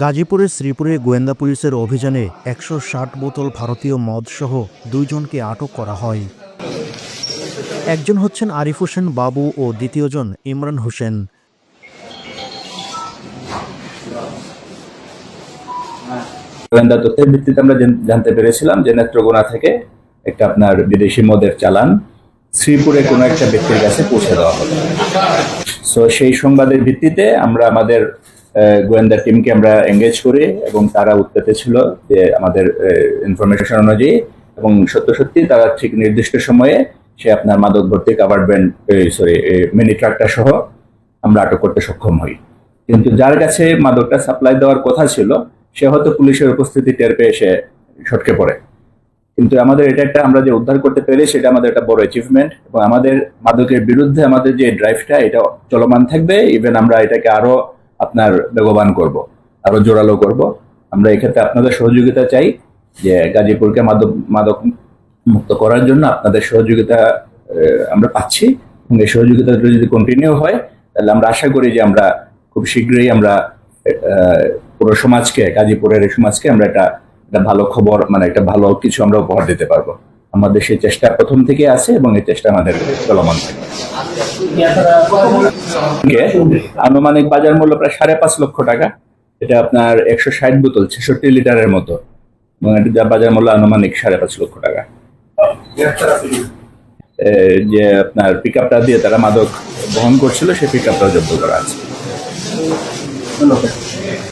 গাজীপুরের শ্রীপুরে গোয়েন্দা পুলিশের অভিযানে ১৬০ বোতল ভারতীয় মদসহ ২ জনকে আটক করা হয়। একজন হচ্ছেন আরিফ হোসেন বাবু ও দ্বিতীয়জন ইমরান হোসেন। গোয়েন্দা তথ্যের ভিত্তিতে আমরা জানতে পেরেছিলাম যে নেত্রকোনা থেকে একটা আপনার বিদেশি মদের চালান শ্রীপুরে কোনো একটা ব্যক্তির কাছে পৌঁছে দেওয়া হবে। সো সেই সংবাদের ভিত্তিতে আমরা আমাদের গোয়েন্দা টিমকে আমরা এঙ্গেজ করি এবং তারা উত্তেজিত ছিল যে আমাদের ইনফরমেশন অনুযায়ী, এবং সত্যি তারা ঠিক নির্দিষ্ট সময়ে সে আপনার মাদক ভর্তি কাভার্ড ভ্যান মিনি ট্রাকটা সহ আমরা আটক করতে সক্ষম হই। কিন্তু যার কাছে মাদকটা সাপ্লাই দেওয়ার কথা ছিল সে হয়তো পুলিশের উপস্থিতি টের পেয়ে সে সটকে পড়ে। কিন্তু আমাদের এটা একটা আমরা যে উদ্ধার করতে পেরে সেটা আমাদের একটা বড় অ্যাচিভমেন্ট, এবং আমাদের মাদকের বিরুদ্ধে আমাদের যে ড্রাইভটা এটা চলমান থাকবে। ইভেন আমরা এটাকে আরো আপনার বেগবান করব, আরো জোরালো করব। আমরা এক্ষেত্রে আপনাদের সহযোগিতা চাই যে গাজীপুরকে মাদক মুক্ত করার জন্য আপনাদের সহযোগিতা আমরা পাচ্ছি, এবং এই সহযোগিতা যদি কন্টিনিউ হয় তাহলে আমরা আশা করি যে আমরা খুব শীঘ্রই আমরা পুরো সমাজকে, গাজীপুরের এই সমাজকে আমরা একটা ভালো খবর, মানে একটা ভালো কিছু আমরা উপহার দিতে পারবো। আমাদের সেই চেষ্টা প্রথম থেকে আছে এবং এই চেষ্টা আমাদের চলমান থাকে। আনুমানিক বাজার মূল্য প্রায় 5.5 লক্ষ টাকা। এটা আপনার 160 বোতল 66 লিটারের মতো, এবং এটা বাজার মূল্য আনুমানিক 5.5 লক্ষ টাকা। যে আপনার পিক আপটা দিয়ে তারা মাদক বহন করছিল সেই পিক আপটাও জব্দ করা আছে।